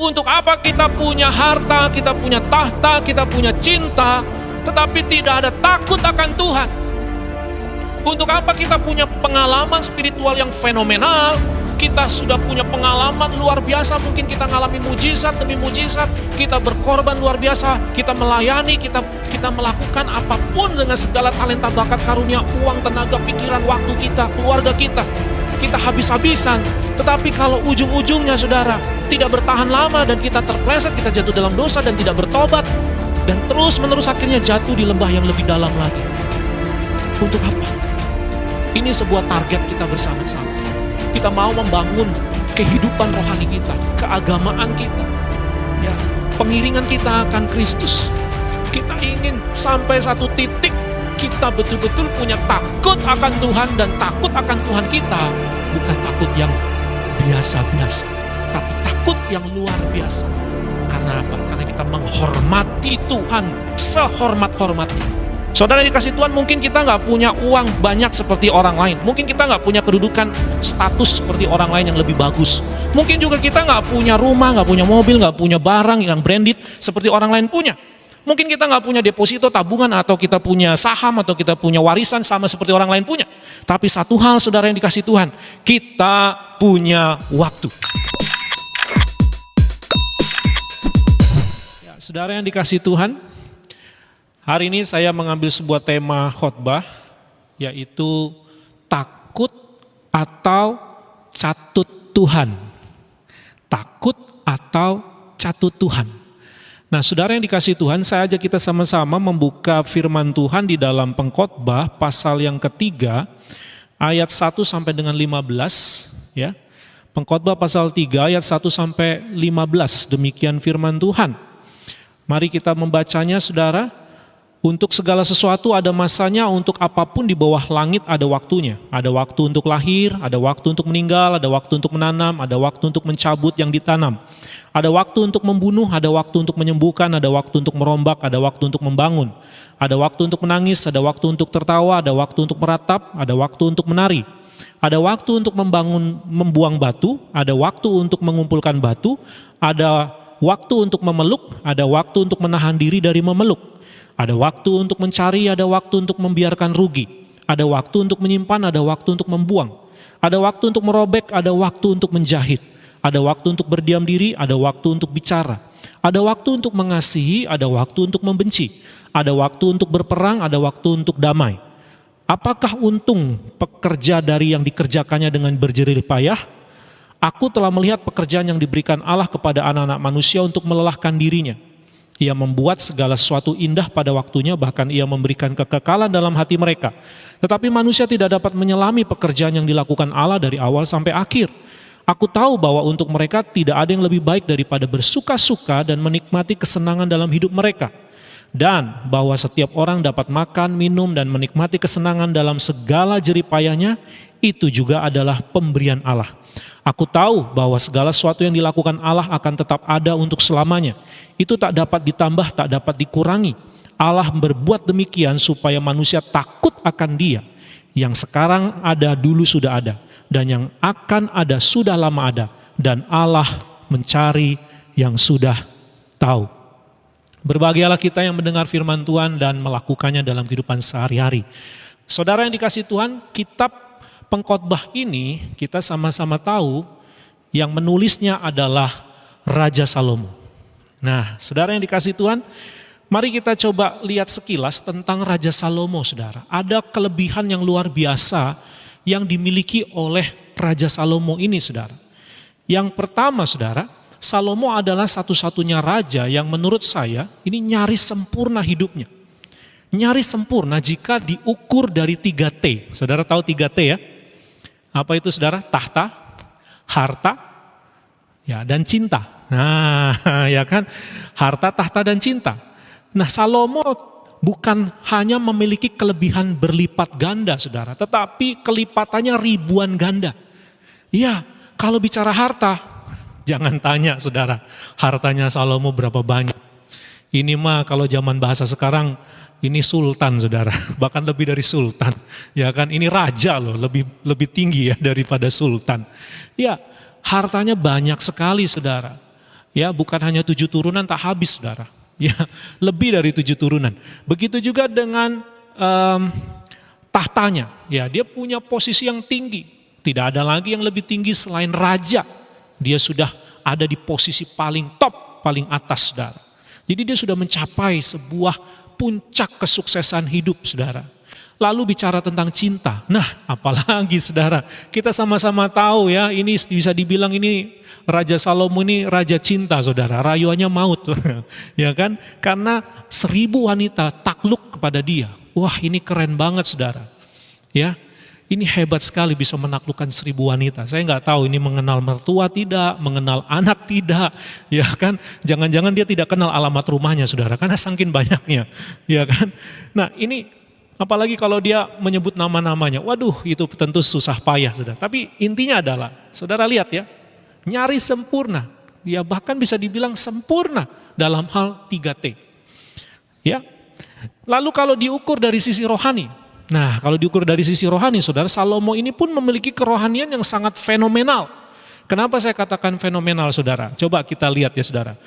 Untuk apa kita punya harta, kita punya tahta, kita punya cinta, tetapi tidak ada takut akan Tuhan? Untuk apa kita punya pengalaman spiritual yang fenomenal, kita sudah punya pengalaman luar biasa, mungkin kita mengalami mujizat demi mujizat, kita berkorban luar biasa, kita melayani, kita melakukan apapun dengan segala talenta, bakat, karunia, uang, tenaga, pikiran, waktu kita, keluarga kita habis-habisan. Tetapi kalau ujung-ujungnya saudara tidak bertahan lama dan kita terpleset, kita jatuh dalam dosa dan tidak bertobat, dan terus-menerus akhirnya jatuh di lembah yang lebih dalam lagi. Untuk apa? Ini sebuah target kita bersama-sama. Kita mau membangun kehidupan rohani kita, keagamaan kita, ya, pengiringan kita akan Kristus. Kita ingin sampai satu titik kita betul-betul punya takut akan Tuhan, dan takut akan Tuhan kita bukan takut yang biasa-biasa, tapi takut yang luar biasa. Karena apa? Karena kita menghormati Tuhan sehormat-hormatnya. Saudara yang dikasih Tuhan, mungkin kita nggak punya uang banyak seperti orang lain. Mungkin kita nggak punya kedudukan status seperti orang lain yang lebih bagus. Mungkin juga kita nggak punya rumah, nggak punya mobil, nggak punya barang yang branded seperti orang lain punya. Mungkin kita nggak punya deposito tabungan, atau kita punya saham, atau kita punya warisan sama seperti orang lain punya. Tapi satu hal saudara yang dikasih Tuhan, kita punya waktu. Ya, saudara yang dikasih Tuhan, hari ini saya mengambil sebuah tema khotbah, yaitu takut atau catut Tuhan. Takut atau catut Tuhan. Nah, saudara yang dikasih Tuhan, saya ajak kita sama-sama membuka firman Tuhan di dalam Pengkhotbah pasal yang ketiga, ayat 1 sampai dengan 15, ya. Pengkhotbah pasal 3 ayat 1 sampai 15, demikian firman Tuhan. Mari kita membacanya, saudara. Untuk segala sesuatu ada masanya, untuk apapun di bawah langit ada waktunya. Ada waktu untuk lahir, ada waktu untuk meninggal, ada waktu untuk menanam, ada waktu untuk mencabut yang ditanam. Ada waktu untuk membunuh, ada waktu untuk menyembuhkan, ada waktu untuk merombak, ada waktu untuk membangun. Ada waktu untuk menangis, ada waktu untuk tertawa, ada waktu untuk meratap, ada waktu untuk menari. Ada waktu untuk membuang batu, ada waktu untuk mengumpulkan batu, ada waktu untuk memeluk, ada waktu untuk menahan diri dari memeluk. Ada waktu untuk mencari, ada waktu untuk membiarkan rugi. Ada waktu untuk menyimpan, ada waktu untuk membuang. Ada waktu untuk merobek, ada waktu untuk menjahit. Ada waktu untuk berdiam diri, ada waktu untuk bicara. Ada waktu untuk mengasihi, ada waktu untuk membenci. Ada waktu untuk berperang, ada waktu untuk damai. Apakah untung pekerja dari yang dikerjakannya dengan berjerih payah? Aku telah melihat pekerjaan yang diberikan Allah kepada anak-anak manusia untuk melelahkan dirinya. Ia membuat segala sesuatu indah pada waktunya, bahkan ia memberikan kekekalan dalam hati mereka. Tetapi manusia tidak dapat menyelami pekerjaan yang dilakukan Allah dari awal sampai akhir. Aku tahu bahwa untuk mereka tidak ada yang lebih baik daripada bersuka-suka dan menikmati kesenangan dalam hidup mereka. Dan bahwa setiap orang dapat makan, minum, dan menikmati kesenangan dalam segala jerih payahnya, itu juga adalah pemberian Allah. Aku tahu bahwa segala sesuatu yang dilakukan Allah akan tetap ada untuk selamanya. Itu tak dapat ditambah, tak dapat dikurangi. Allah berbuat demikian supaya manusia takut akan Dia. Yang sekarang ada dulu sudah ada, dan yang akan ada sudah lama ada. Dan Allah mencari yang sudah tahu. Berbahagialah kita yang mendengar firman Tuhan dan melakukannya dalam kehidupan sehari-hari. Saudara yang dikasih Tuhan, kitab Pengkhotbah ini kita sama-sama tahu yang menulisnya adalah Raja Salomo. Nah, saudara yang dikasih Tuhan, mari kita coba lihat sekilas tentang Raja Salomo, saudara. Ada kelebihan yang luar biasa yang dimiliki oleh Raja Salomo ini, saudara. Yang pertama, saudara, Salomo adalah satu-satunya raja yang menurut saya ini nyaris sempurna hidupnya. Nyaris sempurna jika diukur dari 3T. Saudara tahu 3T ya? Apa itu saudara? Tahta, harta, ya, dan cinta. Nah, ya kan? Harta, tahta, dan cinta. Nah, Salomo bukan hanya memiliki kelebihan berlipat ganda, saudara, tetapi kelipatannya ribuan ganda. Ya, kalau bicara harta, jangan tanya, saudara, hartanya Salomo berapa banyak. Ini mah kalau zaman bahasa sekarang, ini sultan, saudara, bahkan lebih dari sultan, ya kan? Ini raja loh, lebih tinggi ya daripada sultan. Ya, hartanya banyak sekali, saudara. Ya, bukan hanya 7 turunan tak habis, saudara. Ya, lebih dari 7 turunan. Begitu juga dengan tahtanya. Ya, dia punya posisi yang tinggi. Tidak ada lagi yang lebih tinggi selain raja. Dia sudah ada di posisi paling top, paling atas, saudara. Jadi dia sudah mencapai sebuah puncak kesuksesan hidup, saudara. Lalu bicara tentang cinta. Nah, apalagi saudara, kita sama-sama tahu ya, ini bisa dibilang ini Raja Salomo ini raja cinta, saudara. Rayuannya maut, ya kan? Karena 1000 wanita takluk kepada dia. Wah, ini keren banget, saudara. Ya, ini hebat sekali bisa menaklukkan 1000 wanita. Saya nggak tahu ini mengenal mertua tidak, mengenal anak tidak, ya kan? Jangan-jangan dia tidak kenal alamat rumahnya, saudara, karena saking banyaknya, ya kan? Nah, ini apalagi kalau dia menyebut nama-namanya, waduh itu tentu susah payah, saudara. Tapi intinya adalah, saudara lihat ya, nyaris sempurna. Dia bahkan bisa dibilang sempurna dalam hal 3T. Ya. Lalu kalau diukur dari sisi rohani, nah kalau diukur dari sisi rohani, saudara, Salomo ini pun memiliki kerohanian yang sangat fenomenal. Kenapa saya katakan fenomenal, saudara? Coba kita lihat ya, saudara.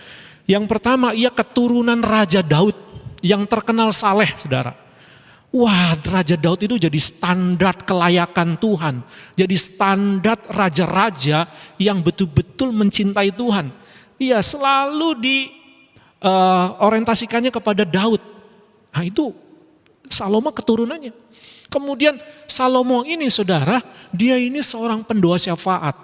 Yang pertama, ia keturunan Raja Daud yang terkenal saleh, saudara. Wah, Raja Daud itu jadi standar kelayakan Tuhan. Jadi standar raja-raja yang betul-betul mencintai Tuhan. Iya, selalu diorientasikannya kepada Daud. Nah itu Salomo keturunannya. Kemudian Salomo ini, saudara, dia ini seorang pendoa syafaat.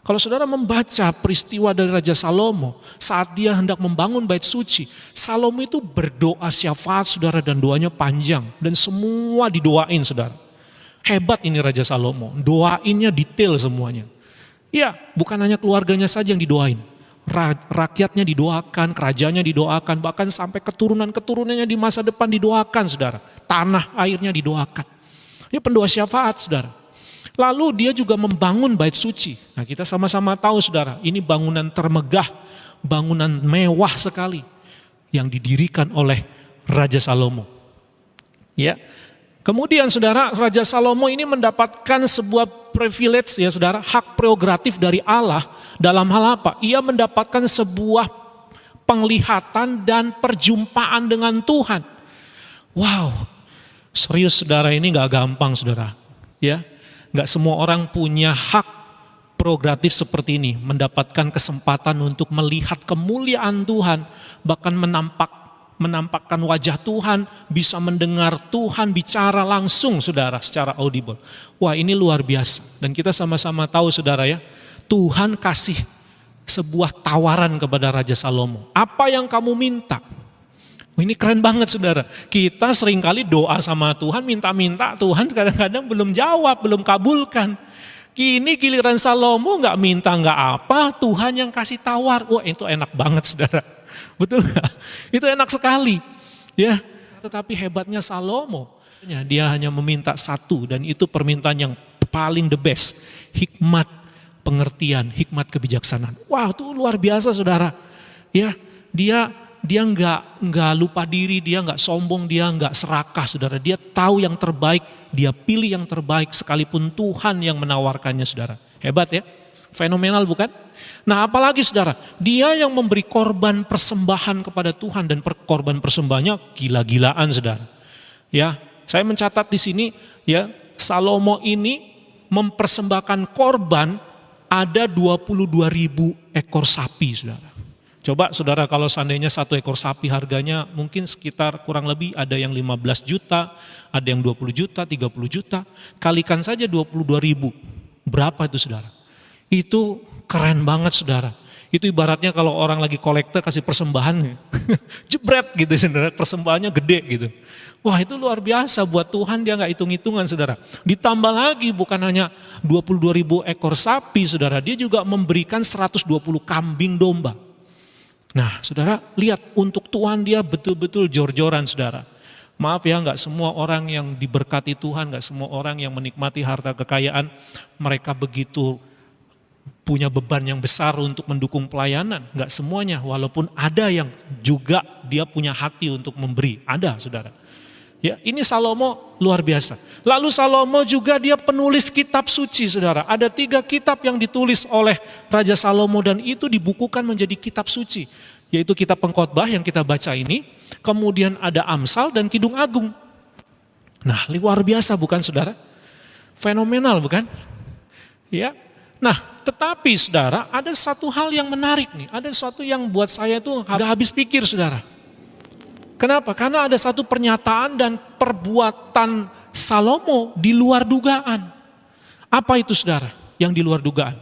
Kalau saudara membaca peristiwa dari Raja Salomo saat dia hendak membangun bait suci, Salomo itu berdoa syafaat, saudara, dan doanya panjang dan semua didoain, saudara. Hebat ini Raja Salomo, doainnya detail semuanya. Ya, bukan hanya keluarganya saja yang didoain, rakyatnya didoakan, kerajaannya didoakan, bahkan sampai keturunan-keturunannya di masa depan didoakan, saudara. Tanah airnya didoakan. Ini pendoa syafaat, saudara. Lalu dia juga membangun bait suci. Nah, kita sama-sama tahu, saudara, ini bangunan termegah, bangunan mewah sekali yang didirikan oleh Raja Salomo. Ya. Kemudian, saudara, Raja Salomo ini mendapatkan sebuah privilege, ya saudara, hak prerogatif dari Allah dalam hal apa? Ia mendapatkan sebuah penglihatan dan perjumpaan dengan Tuhan. Wow, serius, saudara, ini gak gampang, saudara. Ya. Gak semua orang punya hak prerogatif seperti ini, mendapatkan kesempatan untuk melihat kemuliaan Tuhan, bahkan menampakkan wajah Tuhan, bisa mendengar Tuhan bicara langsung, saudara, secara audible. Wah, ini luar biasa. Dan kita sama-sama tahu, saudara ya, Tuhan kasih sebuah tawaran kepada Raja Salomo. Apa yang kamu minta? Ini keren banget, saudara. Kita seringkali doa sama Tuhan, minta-minta, Tuhan kadang-kadang belum jawab, belum kabulkan. Kini giliran Salomo nggak minta nggak apa, Tuhan yang kasih tawar. Wah, itu enak banget, saudara. Betul nggak? Itu enak sekali. Ya. Tetapi hebatnya Salomo, dia hanya meminta satu, dan itu permintaan yang paling the best. Hikmat pengertian, hikmat kebijaksanaan. Wah, itu luar biasa, saudara. Ya, dia nggak lupa diri, dia nggak sombong, dia nggak serakah, saudara. Dia tahu yang terbaik, dia pilih yang terbaik sekalipun Tuhan yang menawarkannya, saudara. Hebat ya, fenomenal bukan? Nah, apalagi, saudara, dia yang memberi korban persembahan kepada Tuhan, dan korban persembahannya gila-gilaan, saudara. Ya, saya mencatat di sini ya, Salomo ini mempersembahkan korban ada 22.000 ekor sapi, saudara. Coba, saudara, kalau seandainya 1 ekor sapi harganya mungkin sekitar kurang lebih ada yang 15 juta, ada yang 20 juta, 30 juta. Kalikan saja 22.000. Berapa itu, saudara? Itu keren banget, saudara. Itu ibaratnya kalau orang lagi kolektor kasih persembahan, jebret gitu, saudara, persembahannya gede gitu. Wah, itu luar biasa buat Tuhan, dia gak hitung-hitungan, saudara. Ditambah lagi bukan hanya 22.000 ekor sapi, saudara, dia juga memberikan 120 kambing domba. Nah, saudara, lihat, untuk Tuhan dia betul-betul jor-joran, saudara. Maaf ya, gak semua orang yang diberkati Tuhan, gak semua orang yang menikmati harta kekayaan, mereka begitu punya beban yang besar untuk mendukung pelayanan. Gak semuanya, walaupun ada yang juga dia punya hati untuk memberi. Ada, saudara. Ya, ini Salomo luar biasa. Lalu Salomo juga dia penulis kitab suci, saudara. Ada 3 kitab yang ditulis oleh Raja Salomo dan itu dibukukan menjadi kitab suci. Yaitu kitab Pengkhotbah yang kita baca ini. Kemudian ada Amsal dan Kidung Agung. Nah, luar biasa bukan saudara? Fenomenal bukan? Ya. Nah, tetapi saudara ada satu hal yang menarik nih. Ada sesuatu yang buat saya itu agak habis pikir saudara. Kenapa? Karena ada satu pernyataan dan perbuatan Salomo di luar dugaan. Apa itu saudara yang di luar dugaan?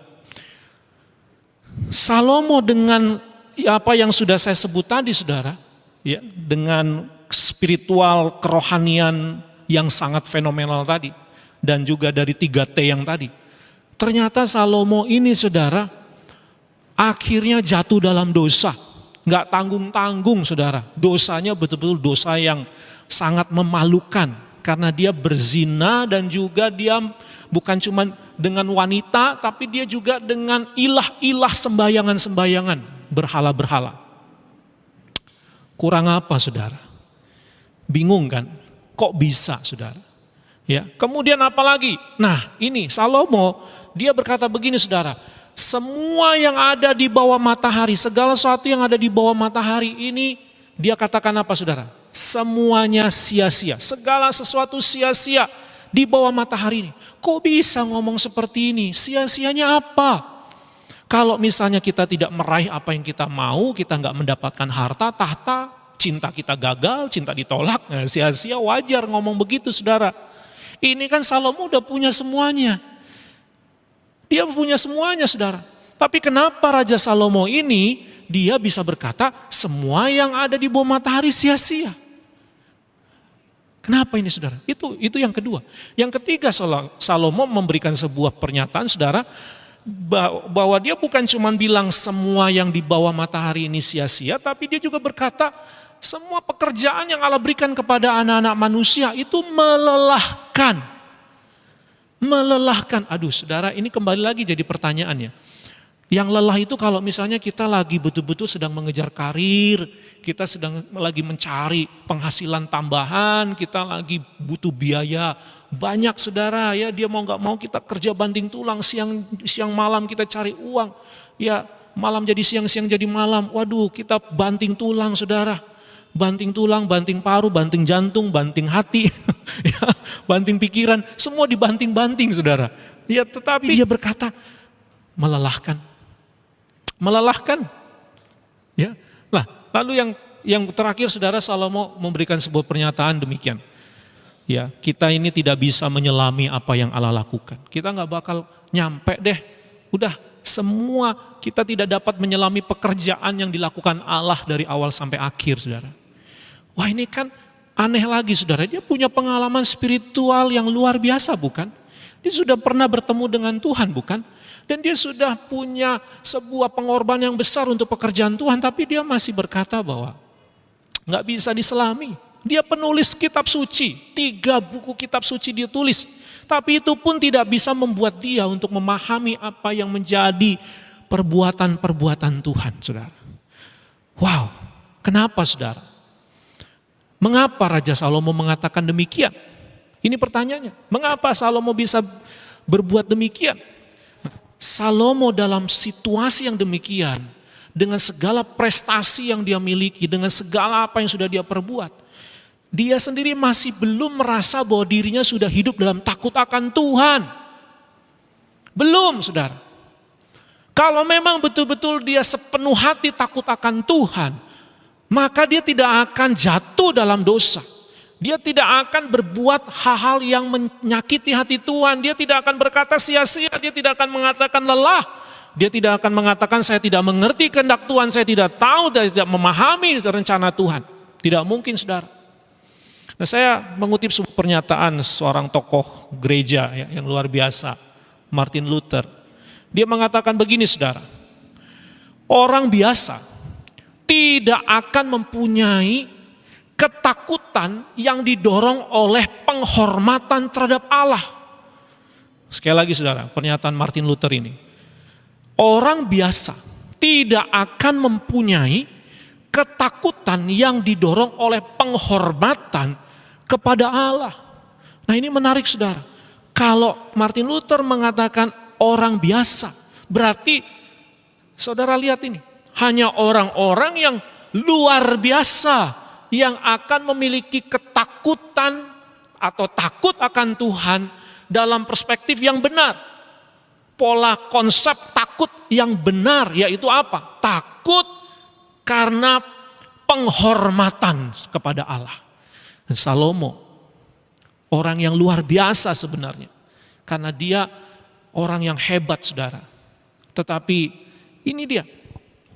Salomo dengan apa yang sudah saya sebut tadi saudara, ya, dengan spiritual kerohanian yang sangat fenomenal tadi, dan juga dari 3T yang tadi. Ternyata Salomo ini saudara, akhirnya jatuh dalam dosa. Nggak tanggung-tanggung saudara, dosanya betul-betul dosa yang sangat memalukan. Karena dia berzina dan juga dia bukan cuma dengan wanita, tapi dia juga dengan ilah-ilah sembayangan-sembayangan, berhala-berhala. Kurang apa saudara? Bingung kan? Kok bisa saudara? Ya, kemudian apa lagi? Nah ini Salomo, dia berkata begini saudara, semua yang ada di bawah matahari, segala sesuatu yang ada di bawah matahari ini, dia katakan apa saudara? Semuanya sia-sia, segala sesuatu sia-sia di bawah matahari ini. Kok bisa ngomong seperti ini? Sia-sianya apa? Kalau misalnya kita tidak meraih apa yang kita mau, kita nggak mendapatkan harta, tahta, cinta kita gagal, cinta ditolak, nah, sia-sia, wajar ngomong begitu saudara. Ini kan Salomo udah punya semuanya. Dia punya semuanya saudara. Tapi kenapa Raja Salomo ini dia bisa berkata semua yang ada di bawah matahari sia-sia? Kenapa ini saudara? Itu yang kedua. Yang ketiga Salomo memberikan sebuah pernyataan saudara, bahwa dia bukan cuma bilang semua yang di bawah matahari ini sia-sia, tapi dia juga berkata semua pekerjaan yang Allah berikan kepada anak-anak manusia itu melelahkan. Melelahkan. Aduh saudara, ini kembali lagi jadi pertanyaannya. Yang lelah itu kalau misalnya kita lagi betul-betul sedang mengejar karir, kita sedang lagi mencari penghasilan tambahan, kita lagi butuh biaya banyak saudara, ya dia mau gak mau kita kerja banting tulang, siang malam kita cari uang, ya malam jadi siang jadi malam, waduh kita banting tulang saudara. Banting tulang, banting paru, banting jantung, banting hati, ya, banting pikiran, semua dibanting-banting saudara. Ya, tetapi dia berkata melelahkan. Melelahkan. Ya. Nah, lalu yang terakhir saudara, Salomo memberikan sebuah pernyataan demikian. Ya, kita ini tidak bisa menyelami apa yang Allah lakukan. Kita nggak bakal nyampe deh. Udah semua kita tidak dapat menyelami pekerjaan yang dilakukan Allah dari awal sampai akhir saudara. Wah ini kan aneh lagi saudara, dia punya pengalaman spiritual yang luar biasa bukan? Dia sudah pernah bertemu dengan Tuhan bukan? Dan dia sudah punya sebuah pengorbanan yang besar untuk pekerjaan Tuhan, tapi dia masih berkata bahwa nggak bisa diselami. Dia penulis kitab suci, 3 buku kitab suci dia tulis. Tapi itu pun tidak bisa membuat dia untuk memahami apa yang menjadi perbuatan-perbuatan Tuhan saudara. Wow, kenapa saudara? Mengapa Raja Salomo mengatakan demikian? Ini pertanyaannya. Mengapa Salomo bisa berbuat demikian? Salomo dalam situasi yang demikian, dengan segala prestasi yang dia miliki, dengan segala apa yang sudah dia perbuat, dia sendiri masih belum merasa bahwa dirinya sudah hidup dalam takut akan Tuhan. Belum saudara. Kalau memang betul-betul dia sepenuh hati takut akan Tuhan, maka dia tidak akan jatuh dalam dosa. Dia tidak akan berbuat hal-hal yang menyakiti hati Tuhan. Dia tidak akan berkata sia-sia, dia tidak akan mengatakan lelah. Dia tidak akan mengatakan saya tidak mengerti kehendak Tuhan, saya tidak tahu dan tidak memahami rencana Tuhan. Tidak mungkin saudara. Nah saya mengutip sebuah pernyataan seorang tokoh gereja yang luar biasa, Martin Luther. Dia mengatakan begini saudara, orang biasa tidak akan mempunyai ketakutan yang didorong oleh penghormatan terhadap Allah. Sekali lagi saudara, pernyataan Martin Luther ini. Orang biasa tidak akan mempunyai ketakutan yang didorong oleh penghormatan kepada Allah. Nah ini menarik saudara. Kalau Martin Luther mengatakan orang biasa, berarti saudara lihat ini, hanya orang-orang yang luar biasa yang akan memiliki ketakutan atau takut akan Tuhan dalam perspektif yang benar. Pola konsep takut yang benar yaitu apa? Takut karena penghormatan kepada Allah. Dan Salomo, orang yang luar biasa sebenarnya. Karena dia orang yang hebat saudara. Tetapi ini dia.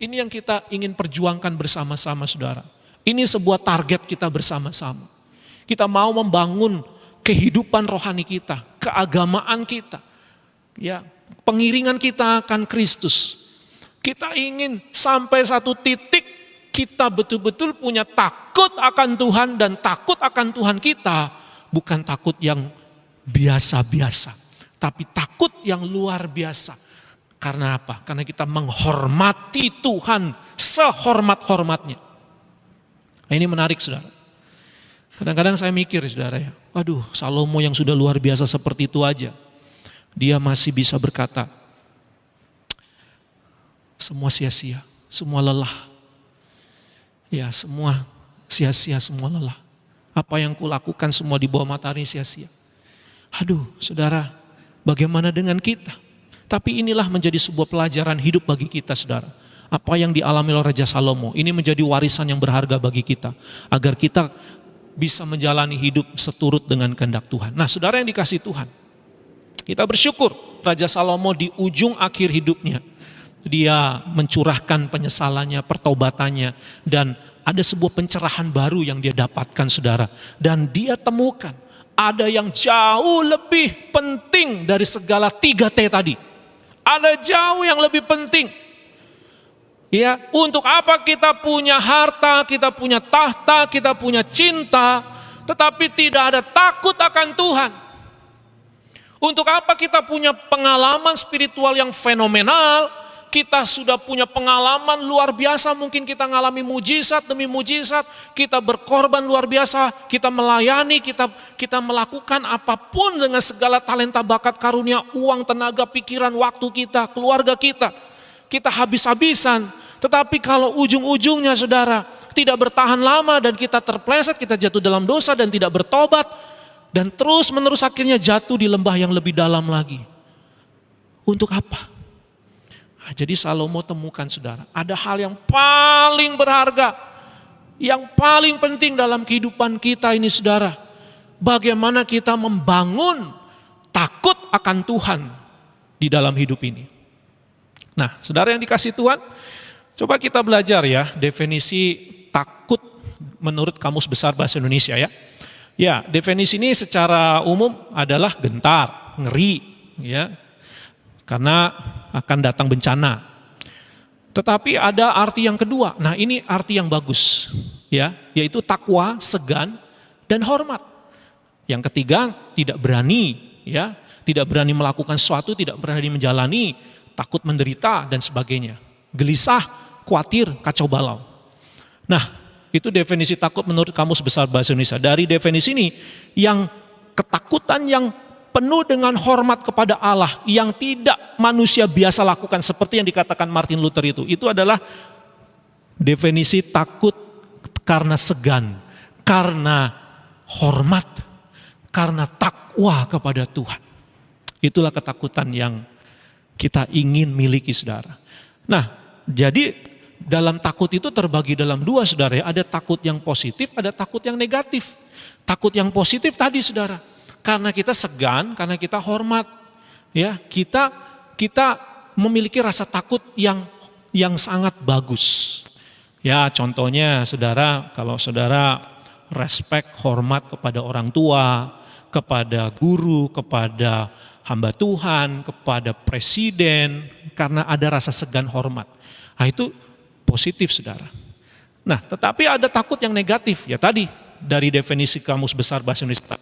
Ini yang kita ingin perjuangkan bersama-sama saudara. Ini sebuah target kita bersama-sama. Kita mau membangun kehidupan rohani kita, keagamaan kita. Ya, pengiringan kita akan Kristus. Kita ingin sampai satu titik kita betul-betul punya takut akan Tuhan dan takut akan Tuhan kita. Bukan takut yang biasa-biasa, tapi takut yang luar biasa. Karena apa? Karena kita menghormati Tuhan sehormat-hormatnya. Nah, ini menarik saudara. Kadang-kadang saya mikir saudara ya, waduh Salomo yang sudah luar biasa seperti itu aja. Dia masih bisa berkata, semua sia-sia, semua lelah. Ya semua sia-sia, semua lelah. Apa yang kulakukan semua di bawah matahari sia-sia. Aduh saudara, bagaimana dengan kita? Tapi inilah menjadi sebuah pelajaran hidup bagi kita saudara. Apa yang dialami oleh Raja Salomo, ini menjadi warisan yang berharga bagi kita. Agar kita bisa menjalani hidup seturut dengan kehendak Tuhan. Nah saudara yang dikasihi Tuhan, kita bersyukur Raja Salomo di ujung akhir hidupnya, dia mencurahkan penyesalannya, pertobatannya, dan ada sebuah pencerahan baru yang dia dapatkan saudara. Dan dia temukan ada yang jauh lebih penting dari segala 3T tadi. Ada jauh yang lebih penting. Ya, untuk apa kita punya harta, kita punya tahta, kita punya cinta, tetapi tidak ada takut akan Tuhan? Untuk apa kita punya pengalaman spiritual yang fenomenal, kita sudah punya pengalaman luar biasa, mungkin kita mengalami mujizat demi mujizat, kita berkorban luar biasa, kita melayani, kita melakukan apapun dengan segala talenta, bakat, karunia, uang, tenaga, pikiran, waktu kita, keluarga kita habis-habisan. Tetapi kalau ujung-ujungnya saudara tidak bertahan lama dan kita terpleset, kita jatuh dalam dosa dan tidak bertobat, dan terus menerus akhirnya jatuh di lembah yang lebih dalam lagi. Untuk apa? Nah, jadi Salomo temukan saudara, ada hal yang paling berharga, yang paling penting dalam kehidupan kita ini saudara. Bagaimana kita membangun takut akan Tuhan di dalam hidup ini. Nah saudara yang dikasihi Tuhan, coba kita belajar ya definisi takut menurut Kamus Besar Bahasa Indonesia ya. Ya, definisi ini secara umum adalah gentar, ngeri ya. Karena akan datang bencana. Tetapi ada arti yang kedua. Nah, ini arti yang bagus ya, yaitu takwa, segan dan hormat. Yang ketiga, tidak berani ya, tidak berani melakukan sesuatu, tidak berani menjalani, takut menderita dan sebagainya. Gelisah, khawatir, kacau balau. Nah, itu definisi takut menurut Kamus Besar Bahasa Indonesia. Dari definisi ini, yang ketakutan yang penuh dengan hormat kepada Allah, yang tidak manusia biasa lakukan seperti yang dikatakan Martin Luther itu adalah definisi takut karena segan, karena hormat, karena takwa kepada Tuhan. Itulah ketakutan yang kita ingin miliki saudara. Nah, jadi dalam takut itu terbagi dalam dua saudara ya. Ada takut yang positif, ada takut yang negatif. Takut yang positif tadi saudara, karena kita segan, karena kita hormat. Ya, kita memiliki rasa takut yang sangat bagus. Ya, contohnya saudara, kalau saudara respect, hormat kepada orang tua, kepada guru, kepada hamba Tuhan, kepada presiden, karena ada rasa segan hormat. Nah itu positif saudara. Nah tetapi ada takut yang negatif, ya tadi dari definisi Kamus Besar Bahasa Indonesia.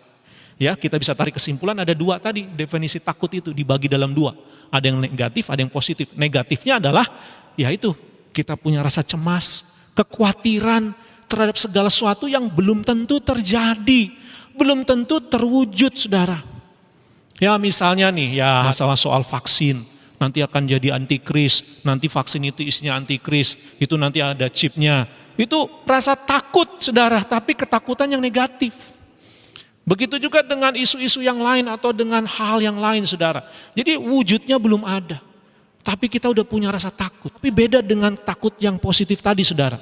Ya kita bisa tarik kesimpulan ada dua tadi, definisi takut itu dibagi dalam dua. Ada yang negatif, ada yang positif. Negatifnya adalah yaitu kita punya rasa cemas, kekhawatiran, terhadap segala sesuatu yang belum tentu terjadi, belum tentu terwujud, saudara. Ya misalnya nih, ya masalah soal vaksin, nanti akan jadi antikris, nanti vaksin itu isinya antikris, itu nanti ada chipnya. Itu rasa takut, saudara, tapi ketakutan yang negatif. Begitu juga dengan isu-isu yang lain atau dengan hal yang lain, saudara. Jadi wujudnya belum ada, tapi kita udah punya rasa takut. Tapi beda dengan takut yang positif tadi, saudara.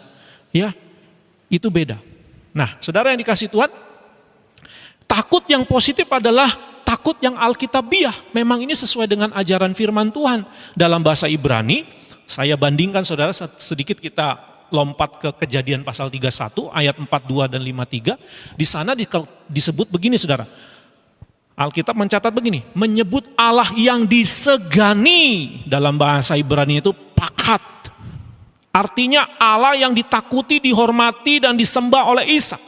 Ya, itu beda. Nah, saudara yang dikasih Tuhan, takut yang positif adalah takut yang alkitabiah. Memang ini sesuai dengan ajaran firman Tuhan. Dalam bahasa Ibrani, saya bandingkan, saudara, sedikit kita lompat ke Kejadian pasal 31 ayat 42 dan 53. Di sana disebut begini, saudara. Alkitab mencatat begini, menyebut Allah yang disegani, dalam bahasa Ibrani itu pakat. Artinya Allah yang ditakuti, dihormati dan disembah oleh Ishak.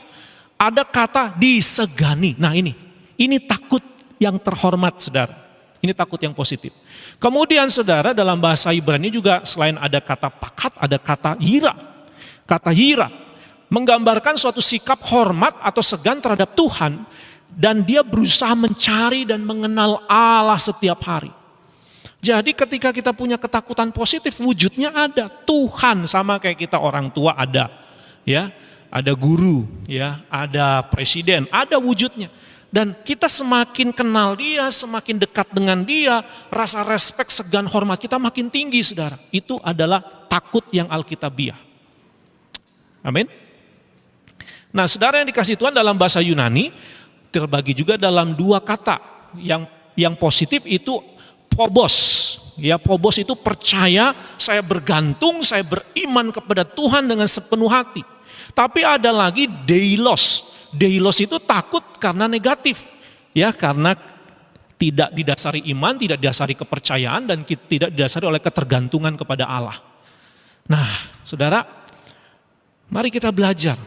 Ada kata disegani. Nah ini takut yang terhormat, saudara. Ini takut yang positif. Kemudian, saudara, dalam bahasa Ibrani juga selain ada kata pakat, ada kata yira. Kata yira menggambarkan suatu sikap hormat atau segan terhadap Tuhan, dan dia berusaha mencari dan mengenal Allah setiap hari. Jadi ketika kita punya ketakutan positif, wujudnya ada. Tuhan sama kayak kita orang tua ada, ya, ada guru, ya, ada presiden, ada wujudnya. Dan kita semakin kenal dia, semakin dekat dengan dia, rasa respek, segan, hormat kita makin tinggi, saudara. Itu adalah takut yang alkitabiah. Amin. Nah, saudara yang dikasih Tuhan, dalam bahasa Yunani terbagi juga dalam dua kata. Yang positif itu phobos. Ya, phobos itu percaya, saya bergantung, saya beriman kepada Tuhan dengan sepenuh hati. Tapi ada lagi deilos. Deilos itu takut karena negatif. Ya, karena tidak didasari iman, tidak didasari kepercayaan, dan tidak didasari oleh ketergantungan kepada Allah. Nah, saudara, mari kita belajar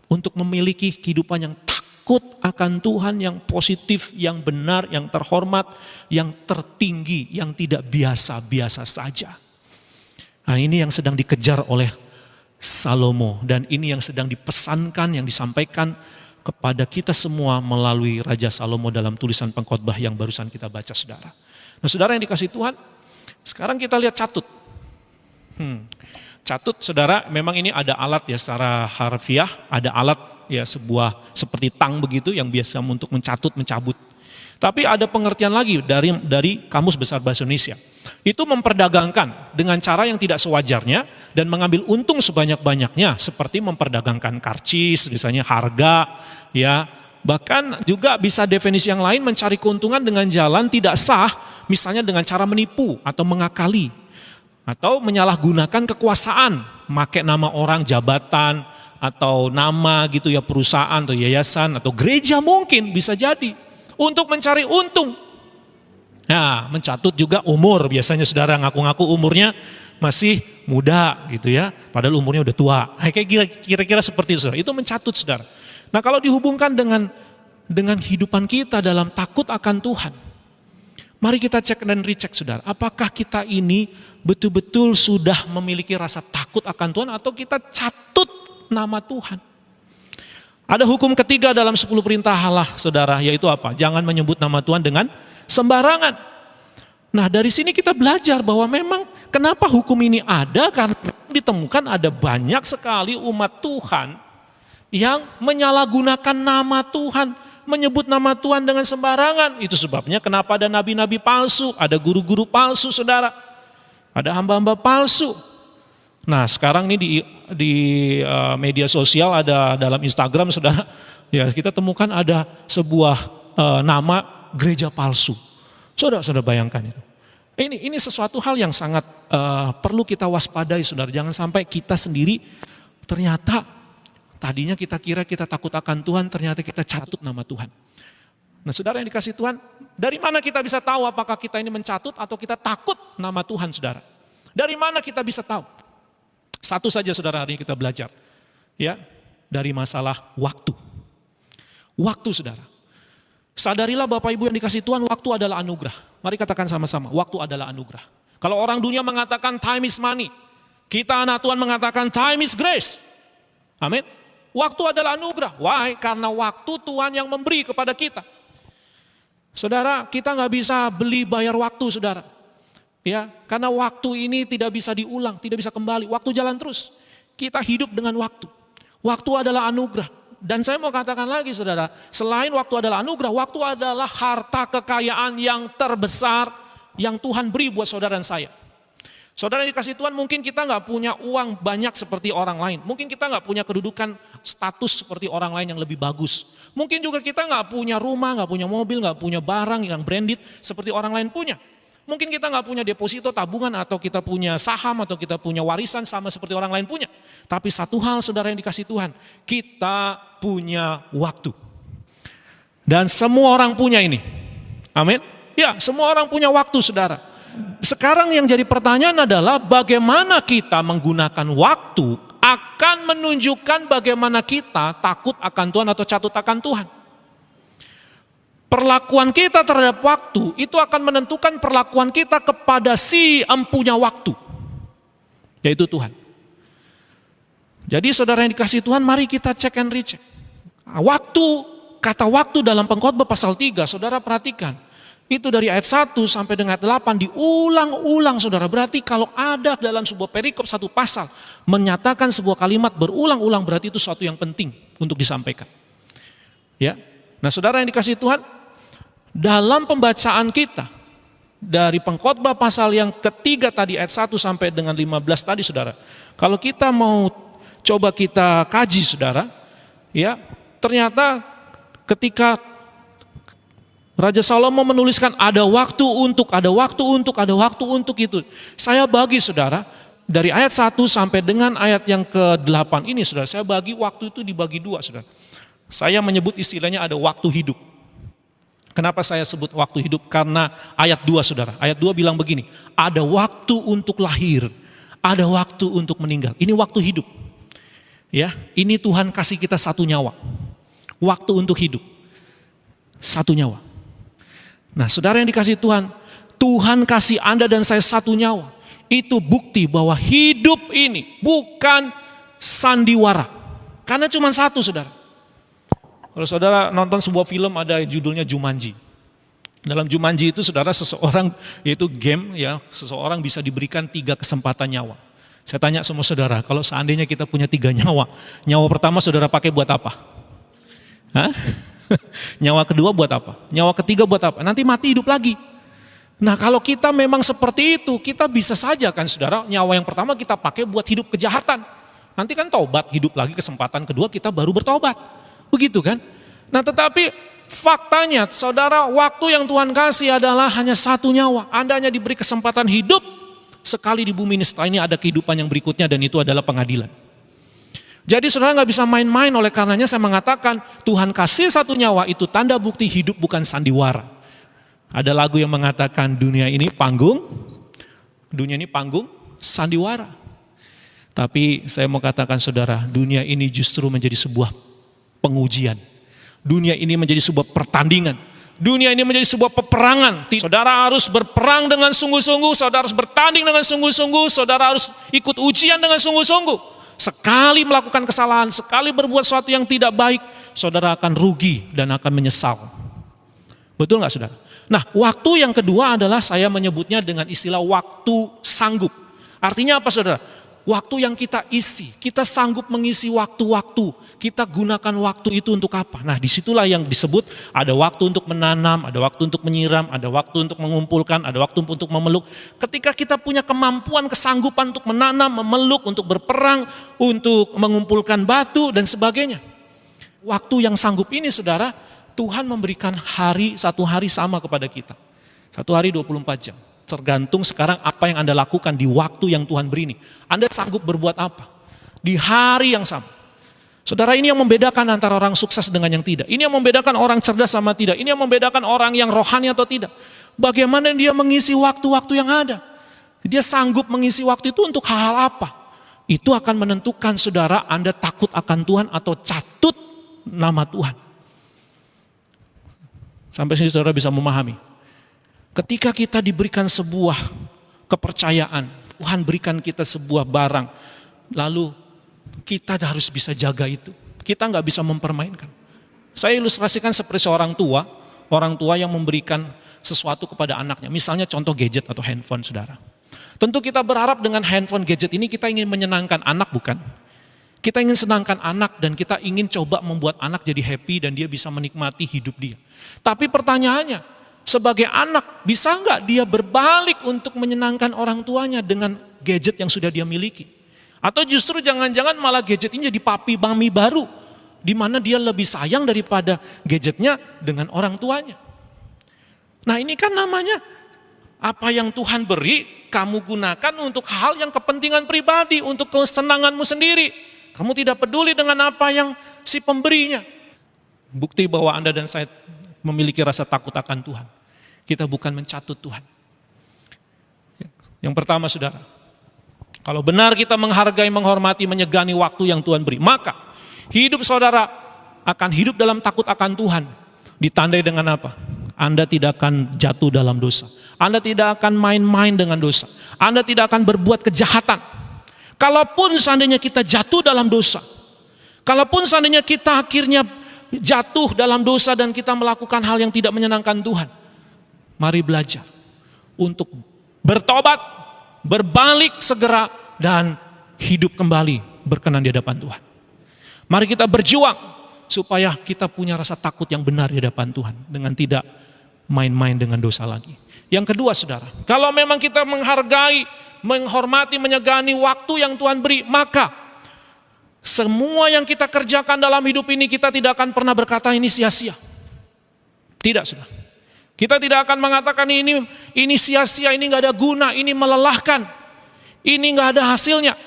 untuk memiliki kehidupan yang takut akan Tuhan, yang positif, yang benar, yang terhormat, yang tertinggi, yang tidak biasa-biasa saja. Nah, ini yang sedang dikejar oleh Salomo, dan ini yang sedang dipesankan, yang disampaikan kepada kita semua melalui Raja Salomo dalam tulisan pengkhotbah yang barusan kita baca, saudara. Nah, saudara yang dikasih Tuhan, sekarang kita lihat catut. Catut, saudara, memang ini ada alat ya secara harfiah, ada alat ya sebuah seperti tang begitu yang biasa untuk mencatut, mencabut. Tapi ada pengertian lagi dari Kamus Besar Bahasa Indonesia. Itu memperdagangkan dengan cara yang tidak sewajarnya dan mengambil untung sebanyak-banyaknya, seperti memperdagangkan karcis, misalnya harga, ya. Bahkan juga bisa definisi yang lain, mencari keuntungan dengan jalan tidak sah, misalnya dengan cara menipu atau mengakali. Atau menyalahgunakan kekuasaan, make nama orang, jabatan, atau nama gitu ya, perusahaan atau yayasan atau gereja mungkin bisa jadi untuk mencari untung. Nah, mencatut juga umur, biasanya saudara ngaku-ngaku umurnya masih muda gitu ya, padahal umurnya udah tua. Kayak kira-kira seperti itu, saudara. Itu mencatut, saudara. Nah, kalau dihubungkan dengan kehidupan kita dalam takut akan Tuhan, mari kita cek dan recheck, saudara. Apakah kita ini betul-betul sudah memiliki rasa takut akan Tuhan atau kita catut nama Tuhan? Ada hukum ketiga dalam 10 perintah Allah, saudara, yaitu apa? Jangan menyebut nama Tuhan dengan sembarangan. Nah, dari sini kita belajar bahwa memang kenapa hukum ini ada, karena ditemukan ada banyak sekali umat Tuhan yang menyalahgunakan nama Tuhan, menyebut nama Tuhan dengan sembarangan. Itu sebabnya kenapa ada nabi-nabi palsu, ada guru-guru palsu, saudara. Ada hamba-hamba palsu. Nah, sekarang ini di media sosial, ada dalam Instagram, saudara, ya kita temukan ada sebuah nama gereja palsu. Saudara bayangkan itu. Ini sesuatu hal yang sangat perlu kita waspadai, saudara. Jangan sampai kita sendiri ternyata tadinya kita kira kita takut akan Tuhan, ternyata kita catut nama Tuhan. Nah, saudara yang dikasih Tuhan, dari mana kita bisa tahu apakah kita ini mencatut atau kita takut nama Tuhan, saudara? Dari mana kita bisa tahu? Satu saja, saudara, hari ini kita belajar. Ya, dari masalah waktu. Waktu, saudara. Sadarilah Bapak Ibu yang dikasih Tuhan, waktu adalah anugerah. Mari katakan sama-sama, waktu adalah anugerah. Kalau orang dunia mengatakan time is money, kita anak Tuhan mengatakan time is grace. Amin. Waktu adalah anugerah. Why? Karena waktu Tuhan yang memberi kepada kita. Saudara, kita nggak bisa beli bayar waktu, saudara. Ya, karena waktu ini tidak bisa diulang, tidak bisa kembali. Waktu jalan terus. Kita hidup dengan waktu. Waktu adalah anugerah. Dan saya mau katakan lagi, saudara, selain waktu adalah anugerah, waktu adalah harta kekayaan yang terbesar yang Tuhan beri buat saudara dan saya. Saudara yang dikasih Tuhan, mungkin kita nggak punya uang banyak seperti orang lain. Mungkin kita nggak punya kedudukan status seperti orang lain yang lebih bagus. Mungkin juga kita nggak punya rumah, nggak punya mobil, nggak punya barang yang branded seperti orang lain punya. Mungkin kita nggak punya deposito tabungan, atau kita punya saham, atau kita punya warisan sama seperti orang lain punya. Tapi satu hal, saudara yang dikasih Tuhan, kita punya waktu. Dan semua orang punya ini. Amin. Ya, semua orang punya waktu, saudara. Sekarang yang jadi pertanyaan adalah bagaimana kita menggunakan waktu akan menunjukkan bagaimana kita takut akan Tuhan atau catut akan Tuhan. Perlakuan kita terhadap waktu itu akan menentukan perlakuan kita kepada si empunya waktu, yaitu Tuhan. Jadi saudara yang dikasih Tuhan, mari kita cek and recheck. Waktu, kata waktu dalam Pengkhotbah pasal 3, saudara perhatikan. Itu dari ayat 1 sampai dengan ayat 8 diulang-ulang, saudara. Berarti kalau ada dalam sebuah perikop satu pasal menyatakan sebuah kalimat berulang-ulang, berarti itu sesuatu yang penting untuk disampaikan. Ya. Nah, saudara yang dikasih Tuhan, dalam pembacaan kita dari Pengkhotbah pasal yang ketiga tadi ayat 1 sampai dengan 15 tadi, saudara. Kalau kita mau coba kita kaji, saudara, ya, ternyata ketika Raja Salomo menuliskan ada waktu untuk itu. Saya bagi, saudara, dari ayat 1 sampai dengan ayat yang ke-8 ini, saudara, saya bagi waktu itu dibagi dua, saudara. Saya menyebut istilahnya ada waktu hidup. Kenapa saya sebut waktu hidup? Karena ayat 2, saudara. Ayat 2 bilang begini, ada waktu untuk lahir, ada waktu untuk meninggal. Ini waktu hidup. Ya, ini Tuhan kasih kita satu nyawa. Waktu untuk hidup. Satu nyawa. Nah, saudara yang dikasih Tuhan, Tuhan kasih Anda dan saya satu nyawa. Itu bukti bahwa hidup ini bukan sandiwara. Karena cuma satu, saudara. Kalau saudara nonton sebuah film ada judulnya Jumanji. Dalam Jumanji itu, saudara, seseorang, yaitu game, ya, seseorang bisa diberikan 3 kesempatan nyawa. Saya tanya semua saudara, kalau seandainya kita punya 3 nyawa, nyawa pertama saudara pakai buat apa? Hah? Nyawa kedua buat apa? Nyawa ketiga buat apa? Nanti mati hidup lagi. Nah, kalau kita memang seperti itu, kita bisa saja kan, saudara, nyawa yang pertama kita pakai buat hidup kejahatan. Nanti kan taubat, hidup lagi, kesempatan kedua kita baru bertobat. Begitu kan? Nah, tetapi faktanya, saudara, waktu yang Tuhan kasih adalah hanya satu nyawa. Anda hanya diberi kesempatan hidup sekali di bumi ini. Setelah ini ada kehidupan yang berikutnya, dan itu adalah pengadilan. Jadi saudara nggak bisa main-main, oleh karenanya saya mengatakan Tuhan kasih satu nyawa itu tanda bukti hidup bukan sandiwara. Ada lagu yang mengatakan dunia ini panggung sandiwara. Tapi saya mau katakan, saudara, dunia ini justru menjadi sebuah pengujian. Dunia ini menjadi sebuah pertandingan. Dunia ini menjadi sebuah peperangan. Saudara harus berperang dengan sungguh-sungguh, saudara harus bertanding dengan sungguh-sungguh, saudara harus ikut ujian dengan sungguh-sungguh. Sekali melakukan kesalahan, sekali berbuat sesuatu yang tidak baik, saudara akan rugi dan akan menyesal. Betul nggak, saudara? Nah, waktu yang kedua adalah saya menyebutnya dengan istilah waktu sanggup. Artinya apa, saudara? Waktu yang kita isi, kita sanggup mengisi waktu-waktu, kita gunakan waktu itu untuk apa? Nah, disitulah yang disebut ada waktu untuk menanam, ada waktu untuk menyiram, ada waktu untuk mengumpulkan, ada waktu untuk memeluk. Ketika kita punya kemampuan, kesanggupan untuk menanam, memeluk, untuk berperang, untuk mengumpulkan batu dan sebagainya. Waktu yang sanggup ini, saudara, Tuhan memberikan satu hari sama kepada kita. 1 hari 24 jam. Tergantung sekarang apa yang Anda lakukan di waktu yang Tuhan beri ini. Anda sanggup berbuat apa? Di hari yang sama. Saudara, ini yang membedakan antara orang sukses dengan yang tidak. Ini yang membedakan orang cerdas sama tidak. Ini yang membedakan orang yang rohani atau tidak. Bagaimana dia mengisi waktu-waktu yang ada. Dia sanggup mengisi waktu itu untuk hal-hal apa. Itu akan menentukan, saudara, Anda takut akan Tuhan atau catut nama Tuhan. Sampai sini saudara bisa memahami. Ketika kita diberikan sebuah kepercayaan, Tuhan berikan kita sebuah barang, lalu kita harus bisa jaga itu. Kita nggak bisa mempermainkan. Saya ilustrasikan seperti seorang orang tua yang memberikan sesuatu kepada anaknya. Misalnya contoh gadget atau handphone, saudara. Tentu kita berharap dengan handphone gadget ini kita ingin menyenangkan anak, bukan? Kita ingin senangkan anak dan kita ingin coba membuat anak jadi happy dan dia bisa menikmati hidup dia. Tapi pertanyaannya, sebagai anak bisa nggak dia berbalik untuk menyenangkan orang tuanya dengan gadget yang sudah dia miliki? Atau justru jangan-jangan malah gadget ini jadi papi mami baru, di mana dia lebih sayang daripada gadgetnya dengan orang tuanya. Nah ini kan namanya apa yang Tuhan beri, kamu gunakan untuk hal yang kepentingan pribadi, untuk kesenanganmu sendiri. Kamu tidak peduli dengan apa yang si pemberinya. Bukti bahwa Anda dan saya memiliki rasa takut akan Tuhan. Kita bukan mencatut Tuhan. Yang pertama, saudara, kalau benar kita menghargai, menghormati, menyegani waktu yang Tuhan beri, maka hidup saudara akan hidup dalam takut akan Tuhan. Ditandai dengan apa? Anda tidak akan jatuh dalam dosa. Anda tidak akan main-main dengan dosa. Anda tidak akan berbuat kejahatan. Kalaupun seandainya kita jatuh dalam dosa, kalaupun seandainya kita akhirnya jatuh dalam dosa dan kita melakukan hal yang tidak menyenangkan Tuhan, mari belajar untuk bertobat, berbalik segera, dan hidup kembali berkenan di hadapan Tuhan. Mari kita berjuang supaya kita punya rasa takut yang benar di hadapan Tuhan dengan tidak main-main dengan dosa lagi. Yang kedua, saudara, kalau memang kita menghargai, menghormati, menyegani waktu yang Tuhan beri, maka semua yang kita kerjakan dalam hidup ini kita tidak akan pernah berkata ini sia-sia. Tidak, saudara. Kita tidak akan mengatakan ini sia-sia, ini nggak ada guna, ini melelahkan, ini nggak ada hasilnya.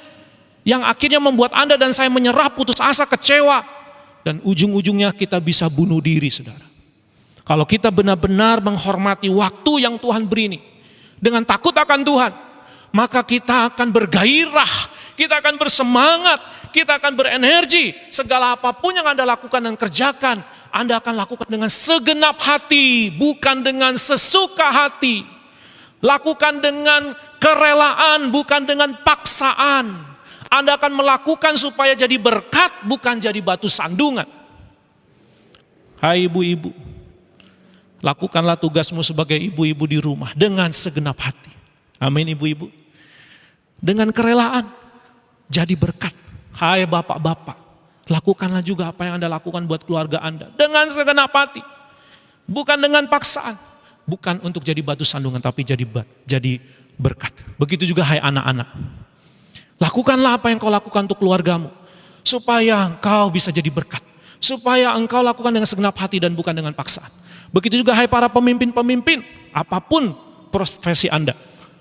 Yang akhirnya membuat Anda dan saya menyerah, putus asa, kecewa, dan ujung-ujungnya kita bisa bunuh diri, saudara. Kalau kita benar-benar menghormati waktu yang Tuhan beri ini, dengan takut akan Tuhan, maka kita akan bergairah, kita akan bersemangat, kita akan berenergi. Segala apapun yang Anda lakukan dan kerjakan, Anda akan lakukan dengan segenap hati, bukan dengan sesuka hati. Lakukan dengan kerelaan, bukan dengan paksaan. Anda akan melakukan supaya jadi berkat, bukan jadi batu sandungan. Hai ibu-ibu, lakukanlah tugasmu sebagai ibu-ibu di rumah dengan segenap hati. Amin ibu-ibu. Dengan kerelaan, jadi berkat. Hai bapak-bapak, lakukanlah juga apa yang Anda lakukan buat keluarga Anda. Dengan segenap hati. Bukan dengan paksaan. Bukan untuk jadi batu sandungan, tapi jadi berkat. Begitu juga hai anak-anak. Lakukanlah apa yang kau lakukan untuk keluargamu. Supaya engkau bisa jadi berkat. Supaya engkau lakukan dengan segenap hati dan bukan dengan paksaan. Begitu juga hai para pemimpin-pemimpin, apapun profesi Anda.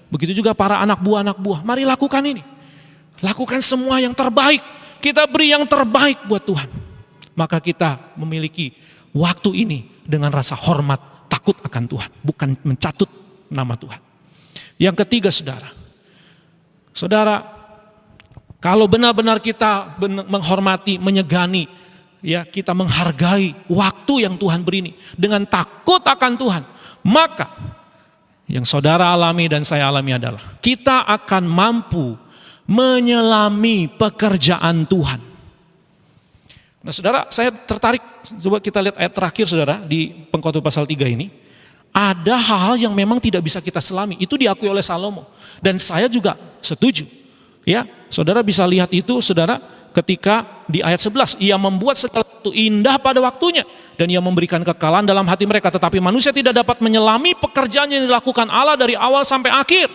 Begitu juga para anak buah, mari lakukan ini. Lakukan semua yang terbaik. Kita beri yang terbaik buat Tuhan. Maka kita memiliki waktu ini dengan rasa hormat, takut akan Tuhan. Bukan mencatut nama Tuhan. Yang ketiga, saudara. Saudara, kalau benar-benar kita menghormati, menyegani, ya kita menghargai waktu yang Tuhan beri ini dengan takut akan Tuhan, maka yang saudara alami dan saya alami adalah kita akan mampu menyelami pekerjaan Tuhan. Nah saudara, saya tertarik, coba kita lihat ayat terakhir saudara di Pengkhotbah pasal 3 ini. Ada hal-hal yang memang tidak bisa kita selami, itu diakui oleh Salomo dan saya juga setuju. Ya, saudara bisa lihat itu saudara ketika di ayat 11, ia membuat segala sesuatu indah pada waktunya dan ia memberikan kekalahan dalam hati mereka, tetapi manusia tidak dapat menyelami pekerjaan yang dilakukan Allah dari awal sampai akhir.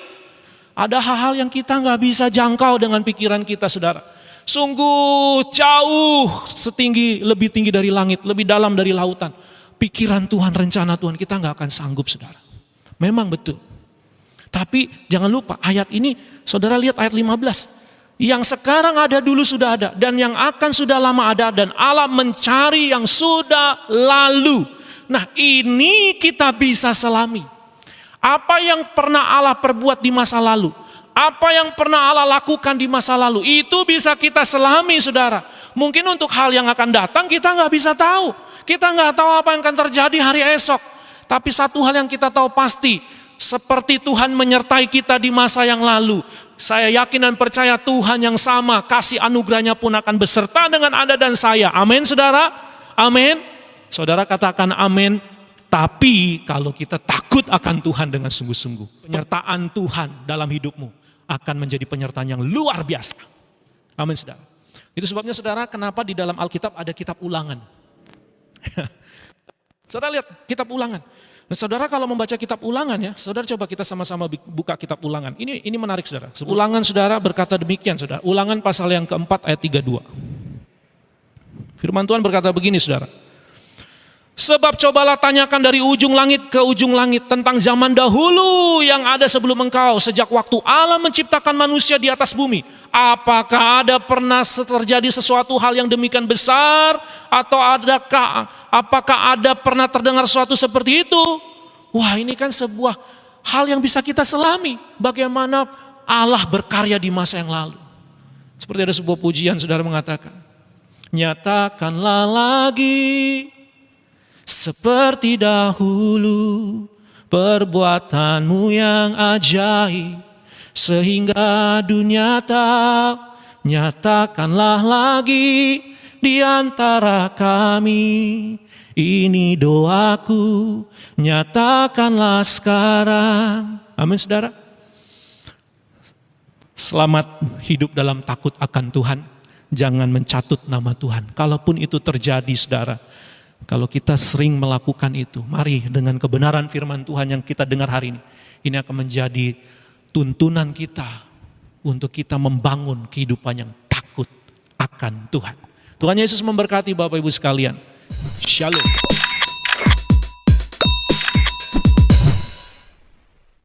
Ada hal-hal yang kita nggak bisa jangkau dengan pikiran kita, saudara. Sungguh jauh, lebih tinggi dari langit, lebih dalam dari lautan. Pikiran Tuhan, rencana Tuhan, kita nggak akan sanggup, saudara. Memang betul. Tapi jangan lupa ayat ini, saudara lihat ayat 15. Yang sekarang ada dulu sudah ada, dan yang akan sudah lama ada, dan Allah mencari yang sudah lalu. Nah ini kita bisa selami. Apa yang pernah Allah perbuat di masa lalu, apa yang pernah Allah lakukan di masa lalu, itu bisa kita selami, saudara. Mungkin untuk hal yang akan datang kita nggak bisa tahu. Kita nggak tahu apa yang akan terjadi hari esok. Tapi satu hal yang kita tahu pasti, seperti Tuhan menyertai kita di masa yang lalu, Saya yakin dan percaya Tuhan yang sama, kasih anugerahnya pun akan beserta dengan Anda dan saya. Amin saudara? Amin. Saudara katakan amin. Tapi kalau kita takut akan Tuhan dengan sungguh-sungguh, penyertaan Tuhan dalam hidupmu akan menjadi penyertaan yang luar biasa. Amin saudara. Itu sebabnya saudara kenapa di dalam Alkitab ada kitab ulangan. Saudara lihat kitab ulangan. Nah, saudara kalau membaca kitab ulangan ya, saudara coba kita sama-sama buka kitab ulangan. Ini menarik saudara. Ulangan saudara berkata demikian saudara. Ulangan pasal yang keempat ayat 32. Firman Tuhan berkata begini saudara. Sebab cobalah tanyakan dari ujung langit ke ujung langit tentang zaman dahulu yang ada sebelum engkau. Sejak waktu Allah menciptakan manusia di atas bumi. Apakah ada pernah terjadi sesuatu hal yang demikian besar? Atau apakah ada pernah terdengar sesuatu seperti itu? Wah, ini kan sebuah hal yang bisa kita selami. Bagaimana Allah berkarya di masa yang lalu. Seperti ada sebuah pujian saudara mengatakan. Nyatakanlah lagi seperti dahulu perbuatanmu yang ajaib. Sehingga dunia tahu, nyatakanlah lagi di antara kami. Ini doaku, nyatakanlah sekarang. Amin saudara. Selamat hidup dalam takut akan Tuhan. Jangan mencatut nama Tuhan. Kalaupun itu terjadi saudara. Kalau kita sering melakukan itu, mari dengan kebenaran firman Tuhan yang kita dengar hari ini. Ini akan menjadi tuntunan kita untuk kita membangun kehidupan yang takut akan Tuhan. Tuhan Yesus memberkati Bapak Ibu sekalian. Shalom.